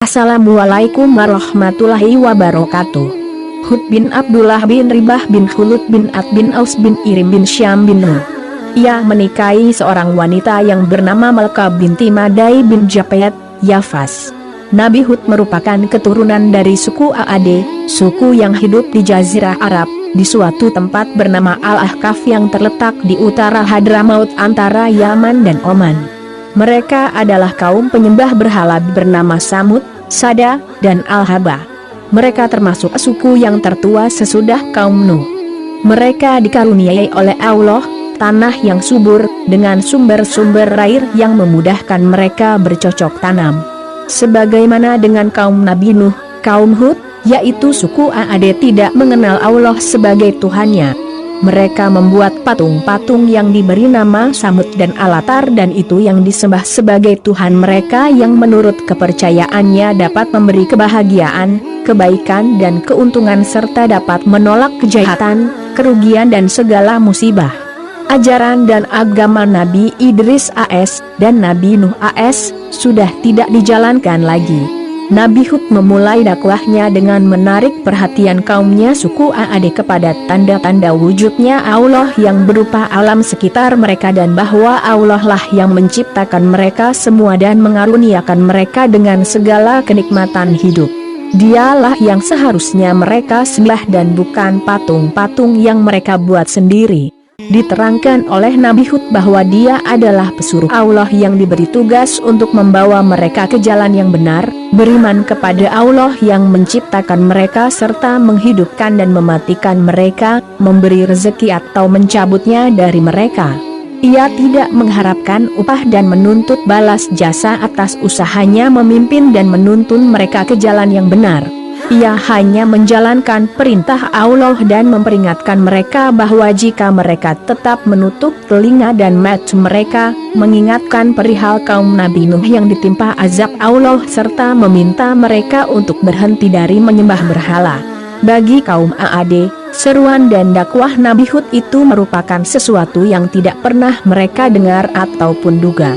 Assalamualaikum warahmatullahi wabarakatuh. Hud bin Abdullah bin Ribah bin Khulud bin Ad bin Aus bin Irim bin Syam bin Nuh. Ia menikahi seorang wanita yang bernama Malka binti Madai bin Japet, Yafas. Nabi Hud merupakan keturunan dari suku Aad, suku yang hidup di Jazirah Arab, di suatu tempat bernama Al-Ahqaf yang terletak di utara Hadramaut antara Yaman dan Oman. Mereka adalah kaum penyembah berhala bernama Samud, Sada, dan Al-Haba. Mereka termasuk suku yang tertua sesudah kaum Nuh. Mereka dikaruniai oleh Allah tanah yang subur, dengan sumber-sumber air yang memudahkan mereka bercocok tanam. Sebagaimana dengan kaum Nabi Nuh, kaum Hud, yaitu suku Aad tidak mengenal Allah sebagai Tuhannya. Mereka membuat patung-patung yang diberi nama Samud dan Alatar, dan itu yang disembah sebagai Tuhan mereka yang menurut kepercayaannya dapat memberi kebahagiaan, kebaikan dan keuntungan serta dapat menolak kejahatan, kerugian dan segala musibah. Ajaran dan agama Nabi Idris AS dan Nabi Nuh AS sudah tidak dijalankan lagi. Nabi Hud memulai dakwahnya dengan menarik perhatian kaumnya suku Aad kepada tanda-tanda wujudnya Allah yang berupa alam sekitar mereka, dan bahwa Allah lah yang menciptakan mereka semua dan mengaruniakan mereka dengan segala kenikmatan hidup. Dialah yang seharusnya mereka sembah dan bukan patung-patung yang mereka buat sendiri. Diterangkan oleh Nabi Hud bahwa dia adalah pesuruh Allah yang diberi tugas untuk membawa mereka ke jalan yang benar, beriman kepada Allah yang menciptakan mereka serta menghidupkan dan mematikan mereka, memberi rezeki atau mencabutnya dari mereka. Ia tidak mengharapkan upah dan menuntut balas jasa atas usahanya memimpin dan menuntun mereka ke jalan yang benar. Ia hanya menjalankan perintah Allah dan memperingatkan mereka bahwa jika mereka tetap menutup telinga dan mata mereka, mengingatkan perihal kaum Nabi Nuh yang ditimpa azab Allah serta meminta mereka untuk berhenti dari menyembah berhala. Bagi kaum Aad, seruan dan dakwah Nabi Hud itu merupakan sesuatu yang tidak pernah mereka dengar ataupun duga.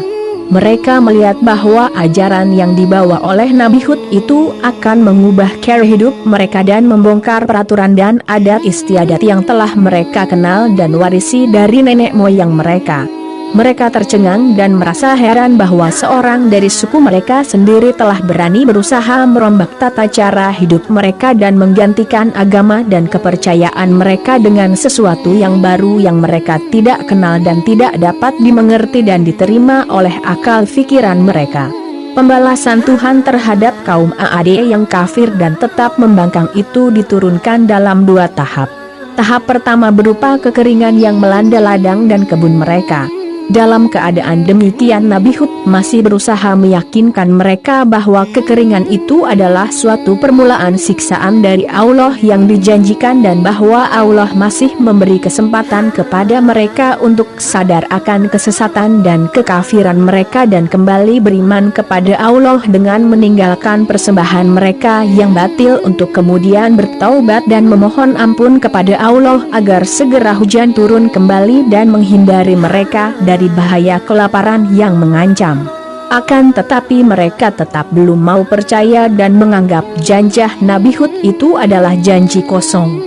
Mereka melihat bahwa ajaran yang dibawa oleh Nabi Hud itu akan mengubah cara hidup mereka dan membongkar peraturan dan adat istiadat yang telah mereka kenal dan warisi dari nenek moyang mereka. Mereka tercengang dan merasa heran bahwa seorang dari suku mereka sendiri telah berani berusaha merombak tata cara hidup mereka dan menggantikan agama dan kepercayaan mereka dengan sesuatu yang baru yang mereka tidak kenal dan tidak dapat dimengerti dan diterima oleh akal pikiran mereka. Pembalasan Tuhan terhadap kaum Aad yang kafir dan tetap membangkang itu diturunkan dalam dua tahap. Tahap pertama berupa kekeringan yang melanda ladang dan kebun mereka. Dalam keadaan demikian Nabi Hud masih berusaha meyakinkan mereka bahwa kekeringan itu adalah suatu permulaan siksaan dari Allah yang dijanjikan dan bahwa Allah masih memberi kesempatan kepada mereka untuk sadar akan kesesatan dan kekafiran mereka dan kembali beriman kepada Allah dengan meninggalkan persembahan mereka yang batil untuk kemudian bertaubat dan memohon ampun kepada Allah agar segera hujan turun kembali dan menghindari mereka dari bahaya kelaparan yang mengancam. Akan tetapi mereka tetap belum mau percaya dan menganggap janji Nabi Hud itu adalah janji kosong.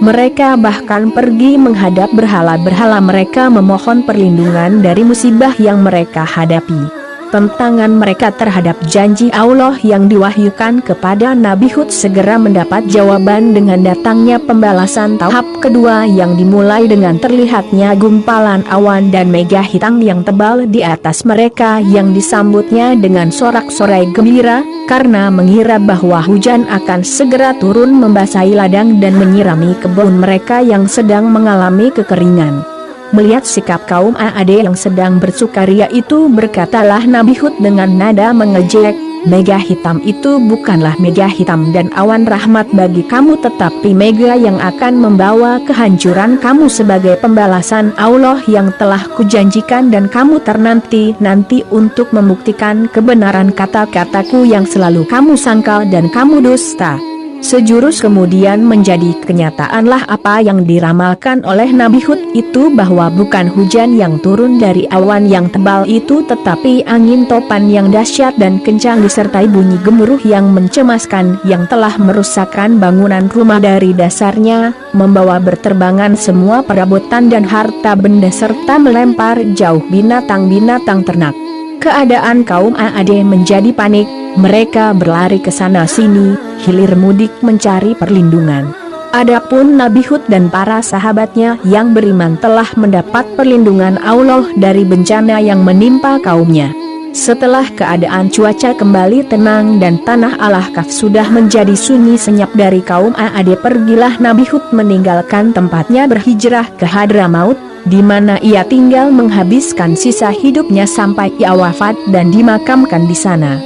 Mereka bahkan pergi menghadap berhala-berhala mereka memohon perlindungan dari musibah yang mereka hadapi. Tentangan mereka terhadap janji Allah yang diwahyukan kepada Nabi Hud segera mendapat jawaban dengan datangnya pembalasan tahap kedua yang dimulai dengan terlihatnya gumpalan awan dan mega hitam yang tebal di atas mereka yang disambutnya dengan sorak-sorai gembira, karena mengira bahwa hujan akan segera turun membasahi ladang dan menyirami kebun mereka yang sedang mengalami kekeringan. Melihat sikap kaum Aad yang sedang bersukaria itu, berkatalah Nabi Hud dengan nada mengejek, "Mega hitam itu bukanlah mega hitam dan awan rahmat bagi kamu, tetapi mega yang akan membawa kehancuran kamu sebagai pembalasan Allah yang telah kujanjikan, dan kamu ternanti-nanti untuk membuktikan kebenaran kata-kataku yang selalu kamu sangkal dan kamu dusta." Sejurus kemudian menjadi kenyataanlah apa yang diramalkan oleh Nabi Hud itu, bahwa bukan hujan yang turun dari awan yang tebal itu, tetapi angin topan yang dahsyat dan kencang disertai bunyi gemuruh yang mencemaskan yang telah merusakkan bangunan rumah dari dasarnya, membawa berterbangan semua perabotan dan harta benda serta melempar jauh binatang-binatang ternak. Keadaan kaum Aad menjadi panik, mereka berlari ke sana sini, hilir mudik mencari perlindungan. Adapun Nabi Hud dan para sahabatnya yang beriman telah mendapat perlindungan Allah dari bencana yang menimpa kaumnya. Setelah keadaan cuaca kembali tenang dan tanah Al-Ahqaf sudah menjadi sunyi senyap dari kaum Aad, pergilah Nabi Hud meninggalkan tempatnya berhijrah ke Hadramaut, di mana ia tinggal menghabiskan sisa hidupnya sampai ia wafat dan dimakamkan di sana.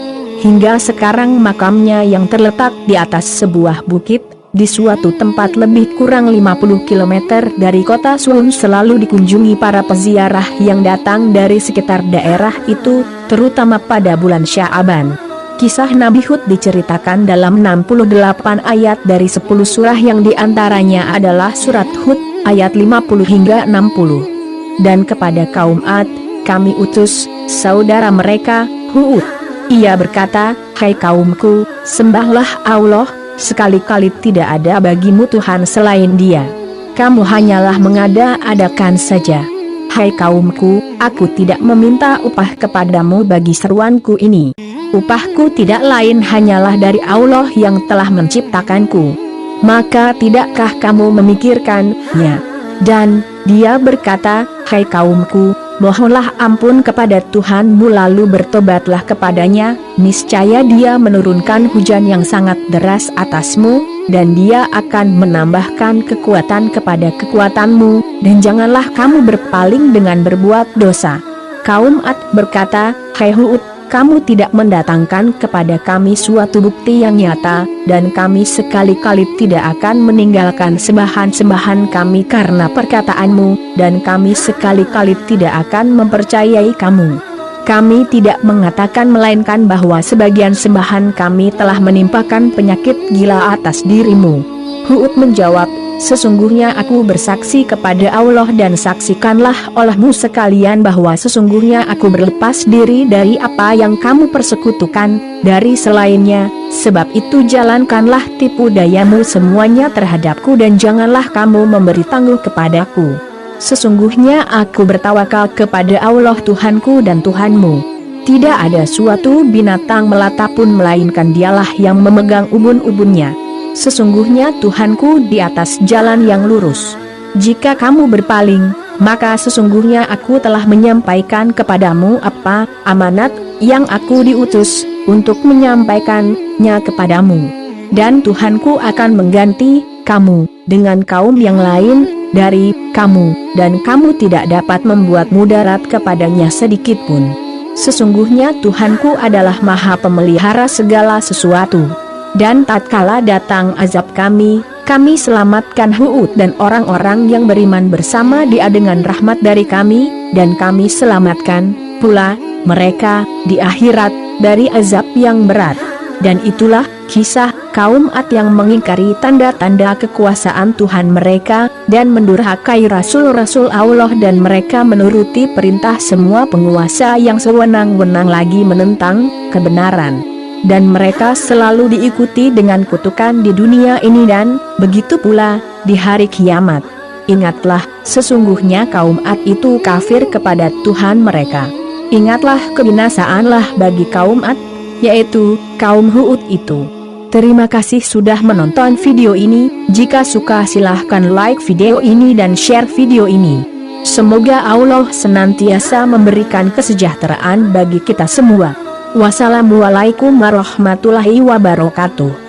Hingga sekarang makamnya yang terletak di atas sebuah bukit, di suatu tempat lebih kurang 50 km dari kota Suhun, selalu dikunjungi para peziarah yang datang dari sekitar daerah itu, terutama pada bulan Sya'ban. Kisah Nabi Hud diceritakan dalam 68 ayat dari 10 surah yang diantaranya adalah surat Hud, ayat 50 hingga 60. Dan kepada kaum Ad, kami utus saudara mereka, Hud. Ia berkata, hai kaumku, sembahlah Allah, sekali-kali tidak ada bagimu Tuhan selain Dia. Kamu hanyalah mengada-adakan saja. Hai kaumku, aku tidak meminta upah kepadamu bagi seruanku ini. Upahku tidak lain hanyalah dari Allah yang telah menciptakanku. Maka tidakkah kamu memikirkannya? Dan dia berkata, hai kaumku, mohonlah ampun kepada Tuhanmu lalu bertobatlah kepadanya, niscaya Dia menurunkan hujan yang sangat deras atasmu, dan Dia akan menambahkan kekuatan kepada kekuatanmu, dan janganlah kamu berpaling dengan berbuat dosa. Kaum Ad berkata, hai Hud, kamu tidak mendatangkan kepada kami suatu bukti yang nyata, dan kami sekali-kali tidak akan meninggalkan sembahan-sembahan kami karena perkataanmu, dan kami sekali-kali tidak akan mempercayai kamu. Kami tidak mengatakan melainkan bahwa sebagian sembahan kami telah menimpakan penyakit gila atas dirimu. Hud menjawab, sesungguhnya aku bersaksi kepada Allah dan saksikanlah olehmu sekalian bahwa sesungguhnya aku berlepas diri dari apa yang kamu persekutukan dari selainnya, sebab itu jalankanlah tipu dayamu semuanya terhadapku dan janganlah kamu memberi tangguh kepadaku. Sesungguhnya aku bertawakal kepada Allah Tuhanku dan Tuhanmu. Tidak ada suatu binatang melata pun melainkan Dialah yang memegang ubun-ubunnya. Sesungguhnya Tuhanku di atas jalan yang lurus. Jika kamu berpaling, maka sesungguhnya aku telah menyampaikan kepadamu apa amanat yang aku diutus untuk menyampaikannya kepadamu. Dan Tuhanku akan mengganti kamu dengan kaum yang lain dari kamu, dan kamu tidak dapat membuat mudarat kepadanya sedikitpun. Sesungguhnya Tuhanku adalah Maha Pemelihara segala sesuatu. Dan tatkala datang azab kami selamatkan Hud dan orang-orang yang beriman bersama Dia dengan rahmat dari kami, dan kami selamatkan pula mereka di akhirat dari azab yang berat. Dan itulah kisah kaum Ad yang mengingkari tanda-tanda kekuasaan Tuhan mereka, dan mendurhakai Rasul-Rasul Allah, dan mereka menuruti perintah semua penguasa yang sewenang-wenang lagi menentang kebenaran. Dan mereka selalu diikuti dengan kutukan di dunia ini dan begitu pula di hari kiamat. Ingatlah, sesungguhnya kaum Ad itu kafir kepada Tuhan mereka. Ingatlah kebinasaanlah bagi kaum Ad, yaitu kaum Hud itu. Terima kasih sudah menonton video ini. Jika suka silahkan like video ini dan share video ini. Semoga Allah senantiasa memberikan kesejahteraan bagi kita semua. Wassalamualaikum warahmatullahi wabarakatuh.